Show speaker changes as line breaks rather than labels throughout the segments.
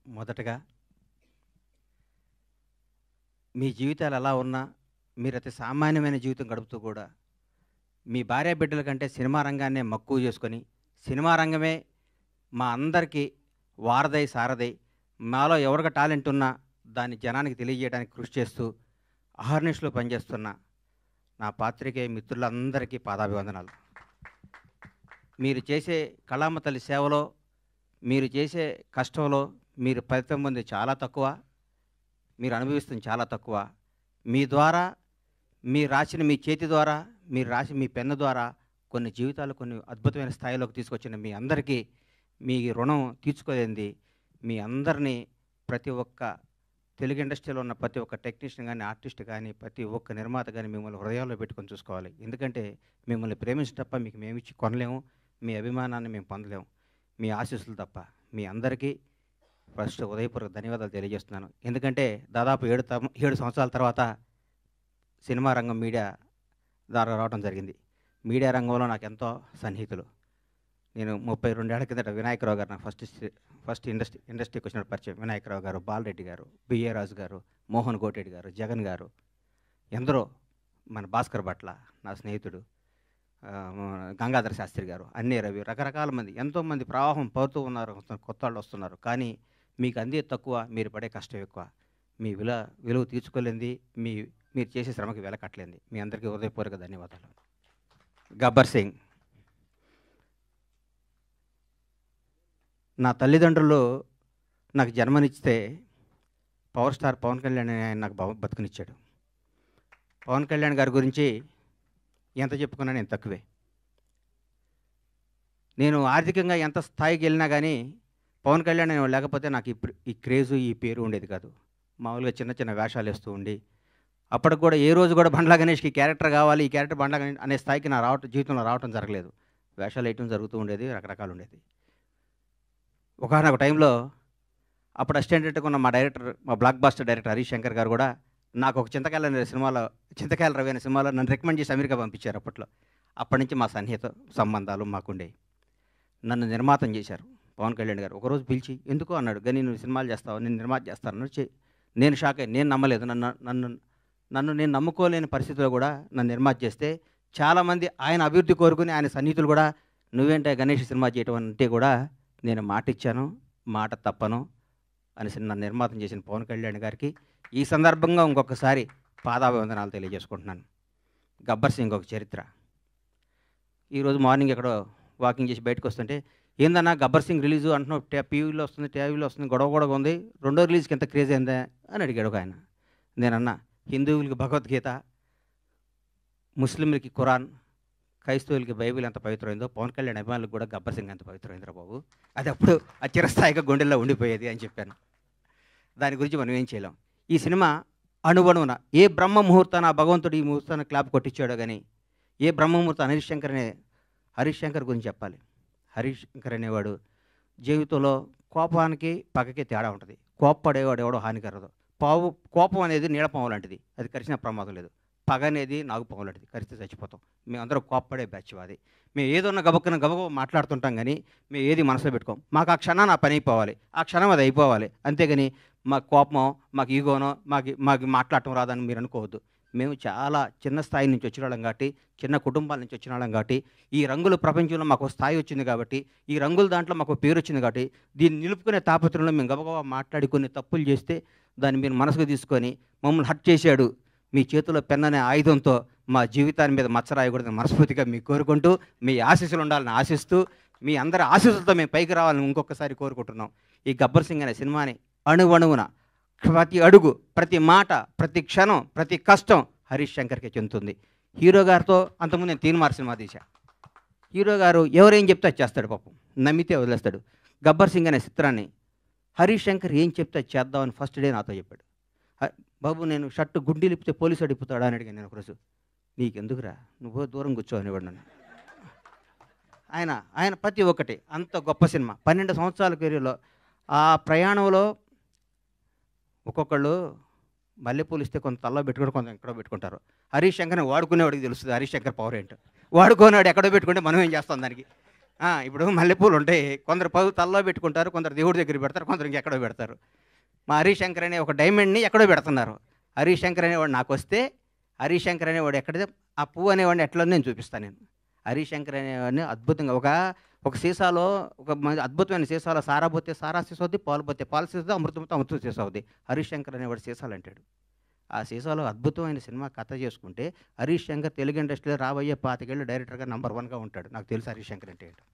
మొదటగా మీ జీవితాలు ఎలా ఉన్నా మీరు అతి సామాన్యమైన జీవితం గడుపుతూ కూడా మీ భార్య బిడ్డల కంటే సినిమా రంగాన్నే మక్కువ చేసుకొని సినిమా రంగమే మా అందరికీ వారధై సారథై మాలో ఎవరికి టాలెంట్ ఉన్నా దాన్ని జనానికి తెలియజేయడానికి కృషి చేస్తూ అహర్నిశలు పనిచేస్తున్న నా పాత్రికేయ మిత్రులందరికీ పాదాభివందనాలు. మీరు చేసే కళామ తల్లి సేవలో మీరు చేసే కష్టంలో మీరు ఫలితం పొంది చాలా తక్కువ, మీరు అనుభవిస్తుంది చాలా తక్కువ. మీ ద్వారా మీరు రాసిన మీ చేతి ద్వారా మీరు రాసి మీ పెన్ను ద్వారా కొన్ని జీవితాలు కొన్ని అద్భుతమైన స్థాయిలోకి తీసుకొచ్చిన మీ అందరికీ మీ రుణం తీర్చుకోలేంది. మీ అందరినీ ప్రతి ఒక్క తెలుగు ఇండస్ట్రీలో ఉన్న ప్రతి ఒక్క టెక్నీషియన్ కానీ ఆర్టిస్ట్ కానీ ప్రతి ఒక్క నిర్మాత కానీ మిమ్మల్ని హృదయాల్లో పెట్టుకొని చూసుకోవాలి. ఎందుకంటే మిమ్మల్ని ప్రేమించడం తప్ప మీకు మేమిచ్చి కొనలేము, మీ అభిమానాన్ని మేము పొందలేము, మీ ఆశీస్సులు తప్ప. మీ అందరికీ ఫస్ట్ ఉదయపూర్వక ధన్యవాదాలు తెలియజేస్తున్నాను. ఎందుకంటే దాదాపు 7 సంవత్సరాల తర్వాత సినిమా రంగం మీడియా ద్వారా రావడం జరిగింది. మీడియా రంగంలో నాకు ఎంతో సన్నిహితులు. నేను 32 ఏళ్ల కిందట వినాయకరావు గారు నాకు ఫస్ట్ ఇండస్ట్రీకి వచ్చిన పరిచయం. వినాయకరావు గారు, బాలరెడ్డి గారు, బిఏ రాజు గారు, మోహన్ కోటెడ్డి గారు, జగన్ గారు, ఎందరో, మన భాస్కర్ భట్ల నా స్నేహితుడు, గంగాధర శాస్త్రి గారు, అన్నీ రవి, రకరకాల మంది, ఎంతోమంది ప్రవాహం పడుతూ ఉన్నారు, కొత్త వాళ్ళు వస్తున్నారు. కానీ మీకు అందే తక్కువ, మీరు పడే కష్టం ఎక్కువ. మీ విలువ తీర్చుకోలేంది, మీరు చేసే శ్రమకి వెలకట్టలేంది. మీ అందరికీ హృదయపూర్వక ధన్యవాదాలు. గబ్బర్ సింగ్. నా తల్లిదండ్రులు నాకు జన్మనిచ్చితే పవర్ స్టార్ పవన్ కళ్యాణ్ ఆయన నాకు బతుకునిచ్చాడు. పవన్ కళ్యాణ్ గారి గురించి ఎంత చెప్పుకున్నా నేను తక్కువే. నేను ఆర్థికంగా ఎంత స్థాయికి వెళ్ళినా కానీ పవన్ కళ్యాణ్ లేకపోతే నాకు ఇప్పుడు ఈ క్రేజు ఈ పేరు ఉండేది కాదు. మామూలుగా చిన్న చిన్న వేషాలు వేస్తూ ఉండి అప్పటికి కూడా ఏ రోజు కూడా బండ్లా గణేష్కి క్యారెక్టర్ కావాలి, ఈ క్యారెక్టర్ బండ్లా గణేష్ అనే స్థాయికి నా జీవితంలో రావటం జరగలేదు. వేషాలు వేయటం జరుగుతూ ఉండేది, రకరకాలు ఉండేది. ఒకనొక టైంలో అప్పుడు అసిస్టెంట్గా ఉన్న మా blockbuster director Harish Shankar గారు కూడా నాకు ఒక చింతకాయల రవి అనే సినిమాలో నన్ను రికమెండ్ చేసి అమెరికా పంపించారు అప్పట్లో. అప్పటి నుంచి మా సన్నిహిత సంబంధాలు మాకుండేవి. నన్ను నిర్మాతం చేశారు పవన్ కళ్యాణ్ గారు. ఒకరోజు పిలిచి ఎందుకో అన్నాడు, కానీ నువ్వు సినిమాలు చేస్తావు, నేను నిర్మాత చేస్తాను. నేను షాక్ అయ్యి, నేను నమ్మలేదు. నన్ను నేను నమ్ముకోలేని పరిస్థితిలో కూడా నన్ను నిర్మాత చేస్తే చాలామంది ఆయన అభివృద్ధి కోరుకుని ఆయన సన్నిహితులు కూడా నువ్వేంటే గణేష్ సినిమా చేయటం అంటే కూడా నేను మాట ఇచ్చాను, మాట తప్పను అని నన్ను నిర్మాతం చేసిన పవన్ కళ్యాణ్ గారికి ఈ సందర్భంగా ఇంకొకసారి పాదాభివందనాలు తెలియజేసుకుంటున్నాను. గబ్బర్ సింగ్ ఒక చరిత్ర. ఈరోజు మార్నింగ్ ఎక్కడో వాకింగ్ చేసి బయటకు వస్తుంటే, ఏందన్నా గబ్బర్ సింగ్ రిలీజు అంటున్నావు, టీవీలో వస్తుంది, గొడవ ఉంది, రెండో రిలీజ్కి ఎంత క్రేజ్ అయిందా అని అడిగాడు ఒక ఆయన. నేనన్నా, హిందువులకి భగవద్గీత, ముస్లింలకి ఖురాన్, క్రైస్తవులకి బైబిల్ ఎంత పవిత్రమైందో పవన్ కళ్యాణ్ అభిమానులకు కూడా గబ్బర్ సింగ్ ఎంత పవిత్రమైందిరా బాబు, అది అప్పుడు ఆ చిరస్థాయిగా గుండెల్లో ఉండిపోయేది అని చెప్పాను. దాని గురించి మనం ఏం చేయలేం. ఈ సినిమా అణువణువున ఏ బ్రహ్మ ముహూర్తాన భగవంతుడు ఈ ముహూర్తాన్ని క్లాప్ కొట్టించాడో కానీ ఏ బ్రహ్మ ముహూర్తం హరీష్ శంకర్ గురించి చెప్పాలి. హరీష్ శంకర్ అనేవాడు జీవితంలో కోపానికి పగకి తేడా ఉంటుంది. కోప్పడేవాడు ఎవడో హానికరదు. కోపం అనేది నీడపాము లాంటిది, అది కరిచిన ప్రమాదం లేదు. పగ అనేది నాగుపాము లాంటిది, కరిస్తే చచ్చిపోతాం. మేమందరం కోప్పడే బ్యాచ్ అది. మేము ఏదన్నా గబగబ మాట్లాడుతుంటాం కానీ మేము ఏది మనసులో పెట్టుకోం. మాకు ఆ క్షణాన్ని ఆ పని అయిపోవాలి, ఆ క్షణం అది అయిపోవాలి. అంతేగాని మాకు కోపమో మాకు ఈగోనో మాకు మాట్లాడటం రాదని మీరు అనుకోవద్దు. మేము చాలా చిన్న స్థాయి నుంచి వచ్చిన వాళ్ళం కాబట్టి, చిన్న కుటుంబాల నుంచి వచ్చిన వాళ్ళం కాబట్టి, ఈ రంగుల ప్రపంచంలో మాకు స్థాయి వచ్చింది కాబట్టి, ఈ రంగుల దాంట్లో మాకు పేరు వచ్చింది కాబట్టి, దీన్ని నిలుపుకునే తాపత్రంలో మేము గబగబా మాట్లాడి కొన్ని తప్పులు చేస్తే దాన్ని మీరు మనసుకు తీసుకొని మమ్మల్ని హర్ట్ చేశాడు, మీ చేతిలో పెన్ అనే ఆయుధంతో మా జీవితాన్ని మీద మచ్చరాయకూడదని మనస్ఫూర్తిగా మీకు కోరుకుంటూ, మీ ఆశీస్సులు ఉండాలని ఆశిస్తూ, మీ అందరి ఆశీస్సులతో మేము పైకి రావాలని ఇంకొకసారి కోరుకుంటున్నాం. ఈ గబ్బర్ సింగ్ అనే సినిమాని అణువణువున ప్రతి అడుగు, ప్రతి మాట, ప్రతి క్షణం, ప్రతి కష్టం హరీష్ శంకర్కే చెందుతుంది. హీరో గారితో అంతకుముందు నేను తీన్మార్ సినిమా తీశా. హీరో గారు ఎవరేం చెప్తే చేస్తాడు, పాపం నమ్మితే వదిలేస్తాడు. గబ్బర్ సింగ్ అనే చిత్రాన్ని హరీష్ శంకర్ ఏం చెప్తే చేద్దామని ఫస్ట్ డే నాతో చెప్పాడు. బాబు నేను షర్టు గుడ్డి లిపితే పోలీసు అడిగిపోతాడా అని అడిగాను నేను ఒకరోజు. నీకెందుకురా, నువ్వు దూరం కూర్చో అనేవాడు నన్ను. ఆయన ప్రతి ఒక్కటి అంత గొప్ప సినిమా. 12 సంవత్సరాల కెరీర్లో ఆ ప్రయాణంలో ఒక్కొక్కళ్ళు మల్లెపూలు ఇస్తే కొంత తల్లో పెట్టుకుంటే కొంత ఎక్కడో పెట్టుకుంటారు. హరీష్ శంకర్ని వాడుకునేవాడికి తెలుస్తుంది హరీష్ శంకర్ పవర్ ఏంటో. వాడుకోనాడు ఎక్కడో పెట్టుకుంటే మనం ఏం చేస్తాం దానికి. ఇప్పుడు మల్లెపూలు ఉంటాయి, కొందరు తలలో పెట్టుకుంటారు, కొందరు దేవుడి దగ్గర పెడతారు, కొందరు ఇంకెక్కడో పెడతారు. మా హరిశంకర్ అనే ఒక డైమండ్ని ఎక్కడో పెడుతున్నారు. హరిశంకర్ అనేవాడు నాకు వస్తే, హరిశంకర్ అనేవాడు ఎక్కడితే ఆ పువ్వు అనేవాడిని ఎట్లా నేను చూపిస్తాను. నేను హరిశంకర్ అనేవాడిని అద్భుతంగా ఒక సీసాలో అద్భుతమైన సీసాలో సారా పోతే సారా సీసా అవుద్ది, పాలు పోతే పాలు సీసా, అమృతంతో అమృతం సీసా అవుద్ది. హరిశంకర్ అనేవాడు సీసాలు అంటాడు. ఆ సీసాలో అద్భుతమైన సినిమా కథ చేసుకుంటే హరీష్ శంకర్ తెలుగు ఇండస్ట్రీలో రాబోయే 25 ఏళ్ళు డైరెక్టర్గా నంబర్ 1గా ఉంటాడు. నాకు తెలుసు హరీష్ శంకర్ అంటే ఏంటో,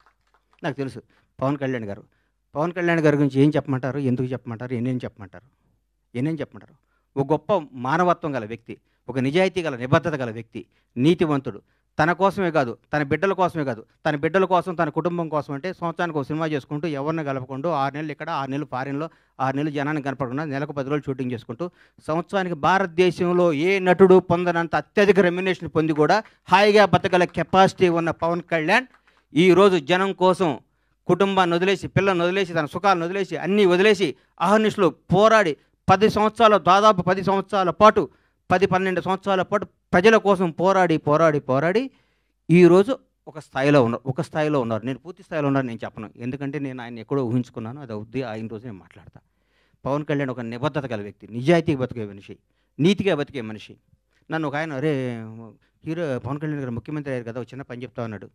నాకు తెలుసు. పవన్ కళ్యాణ్ గారి గురించి ఏం చెప్పమంటారు, ఎందుకు చెప్పమంటారు, ఎన్నేం చెప్పమంటారు. ఒక గొప్ప మానవత్వం గల వ్యక్తి, ఒక నిజాయితీ గల నిబద్ధత గల వ్యక్తి, నీతివంతుడు. తన కోసమే కాదు, తన బిడ్డల కోసమే కాదు, తన బిడ్డల కోసం, తన కుటుంబం కోసం అంటే సంవత్సరానికి ఒక సినిమా చేసుకుంటూ ఎవరిని కలపకుండా 6 నెలలు ఇక్కడ, 6 నెలలు ఫారిన్లో, 6 నెలలు జనాన్ని కనపడకుండా నెలకు 10 రోజులు షూటింగ్ చేసుకుంటూ సంవత్సరానికి భారతదేశంలో ఏ నటుడు పొందనంత అత్యధిక రెమ్యునేషన్ పొంది కూడా హాయిగా బతకగల కెపాసిటీ ఉన్న పవన్ కళ్యాణ్ ఈరోజు జనం కోసం కుటుంబాన్ని వదిలేసి, పిల్లల్ని వదిలేసి, తన సుఖాలను వదిలేసి, అన్నీ వదిలేసి అహర్నిశలు పోరాడి 10 సంవత్సరాల, దాదాపు 10 సంవత్సరాల పాటు, 10-12 సంవత్సరాల పాటు ప్రజల కోసం పోరాడి ఈరోజు ఒక స్థాయిలో ఉన్నారు. నేను పూర్తి స్థాయిలో ఉన్నాను నేను చెప్పను, ఎందుకంటే నేను ఆయన ఎక్కడో ఊహించుకున్నాను. అది అవుద్ది, ఆయన రోజు నేను మాట్లాడతా. పవన్ కళ్యాణ్ ఒక నిబద్ధత గల వ్యక్తి, నిజాయితీగా బతికే మనిషి, నీతిగా బతికే మనిషి. నన్ను ఒక ఆయన, అరే హీరో పవన్ కళ్యాణ్ గారు ముఖ్యమంత్రి అయ్యారు కదా, ఒక చిన్న పని చెప్తా అన్నాడు.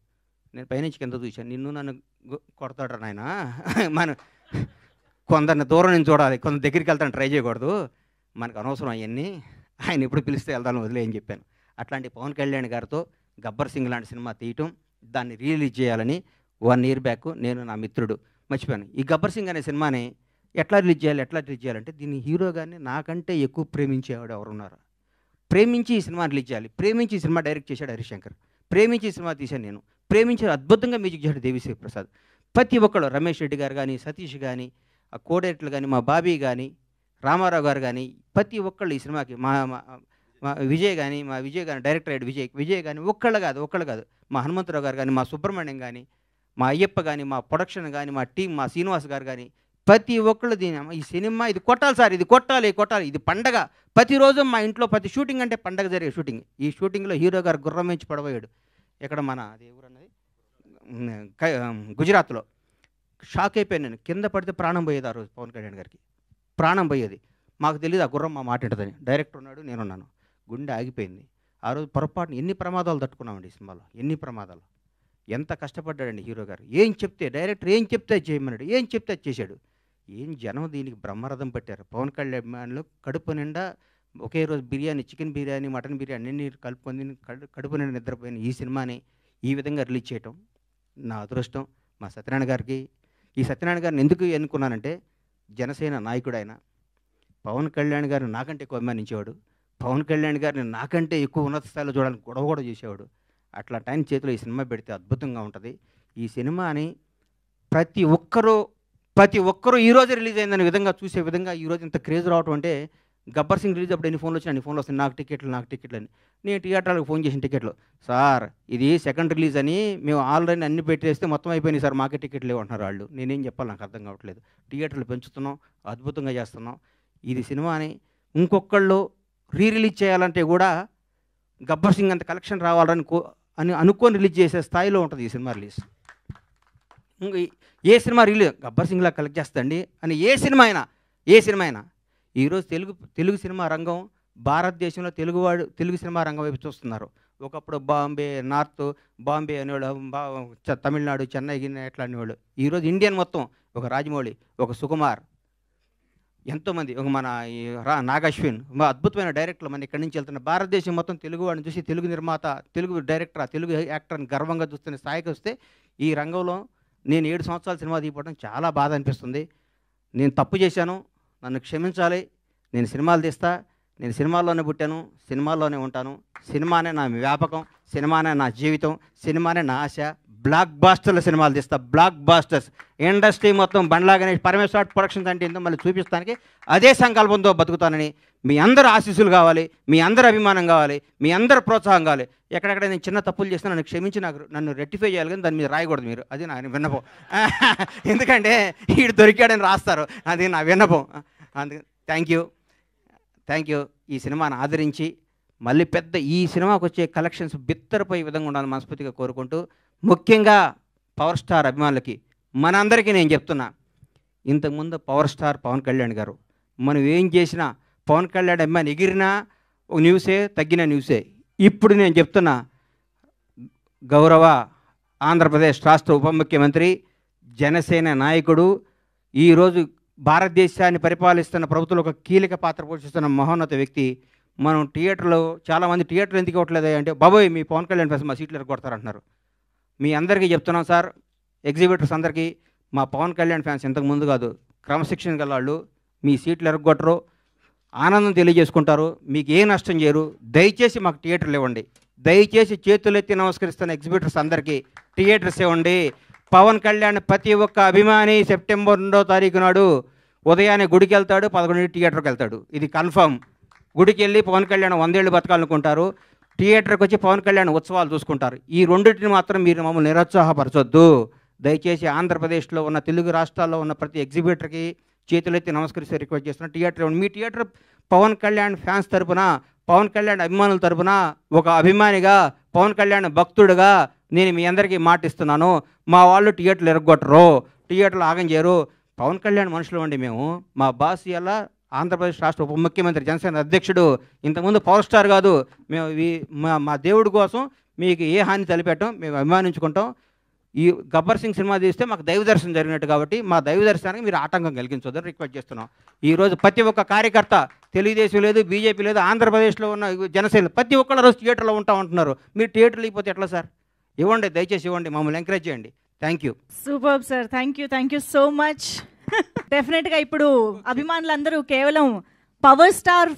నేను పైనుంచి కింద చూశాను, నిన్ను నన్ను కొడతాడు నాయన, మనం కొందరిని దూరం నుంచి చూడాలి, కొందరు దగ్గరికి వెళ్తాను ట్రై చేయకూడదు, మనకు అనవసరం అవన్నీ, ఆయన ఎప్పుడు పిలిస్తే వెళ్తాను వదిలే అని చెప్పాను. అట్లాంటి పవన్ కళ్యాణ్ గారితో గబ్బర్ సింగ్ లాంటి సినిమా తీయటం, దాన్ని రిలీజ్ చేయాలని 1 ఇయర్ బ్యాక్ నేను, నా మిత్రుడు మర్చిపోయాను. ఈ గబ్బర్ సింగ్ అనే సినిమాని ఎట్లా రిలీజ్ చేయాలంటే దీన్ని హీరో గారిని నాకంటే ఎక్కువ ప్రేమించేవాడు ఎవరున్నారు, ప్రేమించి ఈ సినిమా రిలీజ్ చేయాలి, ప్రేమించి ఈ సినిమా డైరెక్ట్ చేశాడు హరిశంకర్, ప్రేమించి ఈ సినిమా తీశాను నేను, ప్రేమించి అద్భుతంగా మ్యూజిక్ చేశాడు దేవిశ్రీ ప్రసాద్. ప్రతి ఒక్కళ్ళు, రమేష్ రెడ్డి గారు కానీ, సతీష్ కానీ, ఆ కోడైరెక్టర్లు కానీ, మా బాబీ కానీ, రామారావు గారు కానీ, ప్రతి ఒక్కళ్ళు ఈ సినిమాకి, మా విజయ్ కానీ డైరెక్టర్ అయ్యాడు, విజయ్ కానీ ఒక్కళ్ళు కాదు, మా హనుమంతరావు గారు కానీ, మా సుబ్రహ్మణ్యం కానీ, మా అయ్యప్ప కానీ, మా ప్రొడక్షన్ కానీ, మా టీం, మా శ్రీనివాస్ గారు కానీ, ప్రతి ఒక్కళ్ళు ఈ సినిమా ఇది కొట్టాలి సార్, ఇది కొట్టాలి, ఇది పండగ. ప్రతిరోజు మా ఇంట్లో ప్రతి షూటింగ్ అంటే పండగ జరిగే షూటింగ్. ఈ షూటింగ్లో హీరో గారు గుర్రం నుంచి పడబోయాడు. ఇక్కడ మన అది ఎవరన్నది గుజరాత్లో. షాక్ అయిపోయాను నేను, కింద పడితే ప్రాణం పోయేది. ఆ రోజు పవన్ కళ్యాణ్ గారికి ప్రాణం పోయేది. మాకు తెలియదు ఆ గుర్రం మా మాట ఉంటుందని. డైరెక్టర్ ఉన్నాడు, నేనున్నాను, గుండె ఆగిపోయింది. ఆ రోజు పొరపాటున ఎన్ని ప్రమాదాలు తట్టుకున్నామండి ఈ సినిమాలో, ఎన్ని ప్రమాదాలు. ఎంత కష్టపడ్డాడండి హీరో గారు. డైరెక్టర్ ఏం చెప్తే చేయమన్నాడు, ఏం చెప్తే చేశాడు. జనం దీనికి బ్రహ్మరథం పట్టారు. పవన్ కళ్యాణ్లో కడుపు నిండా ఒకే రోజు బిర్యానీ, చికెన్ బిర్యానీ, మటన్ బిర్యానీ అన్ని కలుపుకొని కడుపు నిండా నిద్రపోయిన ఈ సినిమాని ఈ విధంగా రిలీజ్ చేయటం నా అదృష్టం. మా సత్యనారాయణ గారికి, ఈ సత్యనారాయణ గారిని ఎందుకు ఎన్నుకున్నానంటే, జనసేన నాయకుడు ఆయన. పవన్ కళ్యాణ్ గారిని నాకంటే ఎక్కువ అభిమానించేవాడు, పవన్ కళ్యాణ్ గారిని నాకంటే ఎక్కువ ఉన్నత స్థాయిలో చూడాలని గొడవ కూడా చేసేవాడు. అట్లాంటి ఆయన చేతిలో ఈ సినిమా పెడితే అద్భుతంగా ఉంటుంది. ఈ సినిమాని ప్రతి ఒక్కరూ ఈరోజు రిలీజ్ అయిందనే విధంగా చూసే విధంగా ఈరోజు ఇంత క్రేజ్ రావటం అంటే, గబ్బర్ సింగ్ రిలీజ్ అప్పుడు ఎన్ని ఫోన్లు వచ్చినా అన్ని ఫోన్లు వస్తాయి, నాకు టికెట్లు అని. నేను థియేటర్లకు ఫోన్ చేసిన టికెట్లు, సార్ ఇది సెకండ్ రిలీజ్ అని మేము ఆల్రెడీ అన్ని పెట్టేస్తే మొత్తం అయిపోయినాయి సార్, మాకే టికెట్లు లేవంటున్నారు వాళ్ళు. నేనేం చెప్పాలి, నాకు అర్థం కావట్లేదు. థియేటర్లు పెంచుతున్నాం, అద్భుతంగా చేస్తున్నాం. ఇది సినిమాని ఇంకొకళ్ళు రిలీజ్ చేయాలంటే కూడా గబ్బర్ సింగ్ అంత కలెక్షన్ రావాలని అనుకొని రిలీజ్ చేసే స్థాయిలో ఉంటుంది ఈ సినిమా రిలీజ్. ఏ సినిమా రిలీజ్ గబ్బర్ సింగ్లా కలెక్ట్ చేస్తండి అని ఏ సినిమా అయినా ఈరోజు తెలుగు సినిమా రంగం, భారతదేశంలో తెలుగు సినిమా రంగం వైపు చూస్తున్నారు. ఒకప్పుడు బాంబే అనేవాళ్ళు, తమిళనాడు, చెన్నై ఎట్లా అనేవాళ్ళు. ఈరోజు ఇండియన్ మొత్తం, ఒక రాజమౌళి, ఒక సుకుమార్, ఎంతోమంది, ఒక మన నాగశ్విన్, అద్భుతమైన డైరెక్టర్లు మన ఇక్కడి నుంచి వెళ్తున్న. భారతదేశం మొత్తం తెలుగు వాడిని చూసి తెలుగు నిర్మాత, తెలుగు డైరెక్టర్, తెలుగు యాక్టర్ని గర్వంగా చూస్తున్న స్థాయికి వస్తే, ఈ రంగంలో నేను 7 సంవత్సరాల సినిమా తీయడం చాలా బాధ అనిపిస్తుంది. నేను తప్పు చేశాను, నన్ను క్షమించాలి. నేను సినిమాలు తీస్తా, నేను సినిమాల్లోనే పుట్టాను, సినిమాల్లోనే ఉంటాను. సినిమానే నా వ్యాపకం, సినిమానే నా జీవితం, సినిమానే నా ఆశ. బ్లాక్ బాస్టర్ల సినిమాలు తీస్తా, బ్లాక్ బాస్టర్స్. ఇండస్ట్రీ మొత్తం బండ్లా గణేష్, పరమేశ్వర ప్రొడక్షన్స్ అంటే ఏంటో మళ్ళీ చూపిస్తానికి అదే సంకల్పంతో బతుకుతానని మీ అందరూ ఆశీస్సులు కావాలి, మీ అందరి అభిమానం కావాలి, మీ అందరి ప్రోత్సాహం కావాలి. ఎక్కడెక్కడ నేను చిన్న తప్పులు చేసినా నన్ను క్షమించి నన్ను రెక్టిఫై చేయాలి, కానీ దాని మీద రాయకూడదు మీరు. అది నా విన్నపం. ఎందుకంటే వీడు దొరికాడని రాస్తారు, అది నా విన్నపం. అందుకని థ్యాంక్ యూ. ఈ సినిమాను ఆదరించి మళ్ళీ ఈ సినిమాకు వచ్చే కలెక్షన్స్ బిత్తరపోయే విధంగా ఉండాలని మనస్ఫూర్తిగా కోరుకుంటూ, ముఖ్యంగా పవర్ స్టార్ అభిమానులకి మనందరికీ నేను చెప్తున్నా, ఇంతకుముందు పవర్ స్టార్ పవన్ కళ్యాణ్ గారు మనం ఏం చేసినా పవన్ కళ్యాణ్ అభిమాని ఎగిరినా ఒక న్యూసే, తగ్గిన న్యూసే. ఇప్పుడు నేను చెప్తున్నా, గౌరవ ఆంధ్రప్రదేశ్ రాష్ట్ర ఉప ముఖ్యమంత్రి, జనసేన నాయకుడు, ఈరోజు భారతదేశాన్ని పరిపాలిస్తున్న ప్రభుత్వంలో ఒక కీలక పాత్ర పోషిస్తున్న మహోన్నత వ్యక్తి. మనం థియేటర్లో చాలామంది థియేటర్లు ఎందుకు ఇవ్వట్లేదు అంటే, బాబోయ్ మీ పవన్ కళ్యాణ్ ఫ్యాన్స్ మా సీట్లు ఎరగొడతారంటున్నారు. మీ అందరికీ చెప్తున్నాం సార్, ఎగ్జిబిటర్స్ అందరికీ, మా పవన్ కళ్యాణ్ ఫ్యాన్స్ ఇంతకు ముందు కాదు, క్రమశిక్షణ గల వాళ్ళు, మీ సీట్లు ఎరగొట్టరు, ఆనందం తెలియజేసుకుంటారు, మీకు ఏ నష్టం చేయరు. దయచేసి మాకు థియేటర్లు ఇవ్వండి. దయచేసి చేతులెత్తి నమస్కరిస్తున్న ఎగ్జిబిటర్స్ అందరికీ థియేటర్స్ ఇవ్వండి. పవన్ కళ్యాణ్ ప్రతి ఒక్క అభిమాని సెప్టెంబర్ 2వ తారీఖు నాడు ఉదయాన్నే గుడికి వెళ్తాడు, 11 థియేటర్కి వెళ్తాడు. ఇది కన్ఫర్మ్. గుడికి వెళ్ళి పవన్ కళ్యాణ్ 100 ఏళ్ళు బతకాలనుకుంటారు, థియేటర్కి వచ్చి పవన్ కళ్యాణ్ ఉత్సవాలు చూసుకుంటారు. ఈ రెండింటిని మాత్రం మీరు మమ్మల్ని నిరుత్సాహపరచొద్దు. దయచేసి ఆంధ్రప్రదేశ్లో ఉన్న తెలుగు రాష్ట్రాల్లో ఉన్న ప్రతి ఎగ్జిబిటర్కి చేతులెత్తి నమస్కరిస్తే రిక్వెస్ట్ చేస్తున్నా, థియేటర్ మీ థియేటర్ పవన్ కళ్యాణ్ ఫ్యాన్స్ తరపున, పవన్ కళ్యాణ్ అభిమానుల తరపున, ఒక అభిమానిగా, పవన్ కళ్యాణ్ భక్తుడుగా నేను మీ అందరికీ మాటిస్తున్నాను, మా వాళ్ళు థియేటర్లు ఎరగొట్టరు, థియేటర్లు ఆగం చేయరు. పవన్ కళ్యాణ్ మనుషులు అండి మేము. మా బాస్ ఇలా ఆంధ్రప్రదేశ్ రాష్ట్ర ఉప ముఖ్యమంత్రి, జనసేన అధ్యక్షుడు, ఇంతకుముందు పవర్ స్టార్ కాదు. మేము మా దేవుడి కోసం మీకు ఏ హాని తలపెట్టాం, మేము అభిమానించుకుంటాం. ఈ గబ్బర్ సింగ్ సినిమా తీస్తే మాకు దైవ దర్శనం జరిగినట్టు కాబట్టి మా దైవ దర్శనానికి మీరు ఆటంకం కలిగించొద్దని రిక్వెస్ట్ చేస్తున్నాం. ఈరోజు ప్రతి ఒక్క కార్యకర్త, తెలుగుదేశం లేదు, బీజేపీ లేదు, ఆంధ్రప్రదేశ్లో ఉన్న జనసేన ప్రతి ఒక్కళ్ళ రోజు థియేటర్లో ఉంటా ఉంటున్నారు. మీరు థియేటర్లు ఇకపోతే ఎట్లా సార్? ఇవ్వండి, దయచేసి ఇవ్వండి, మమ్మల్ని ఎంకరేజ్ చేయండి. Thank you.
Super sir, thank you so much. డెఫినెట్గా ఇప్పుడు అభిమానులందరూ కేవలం పవర్ స్టార్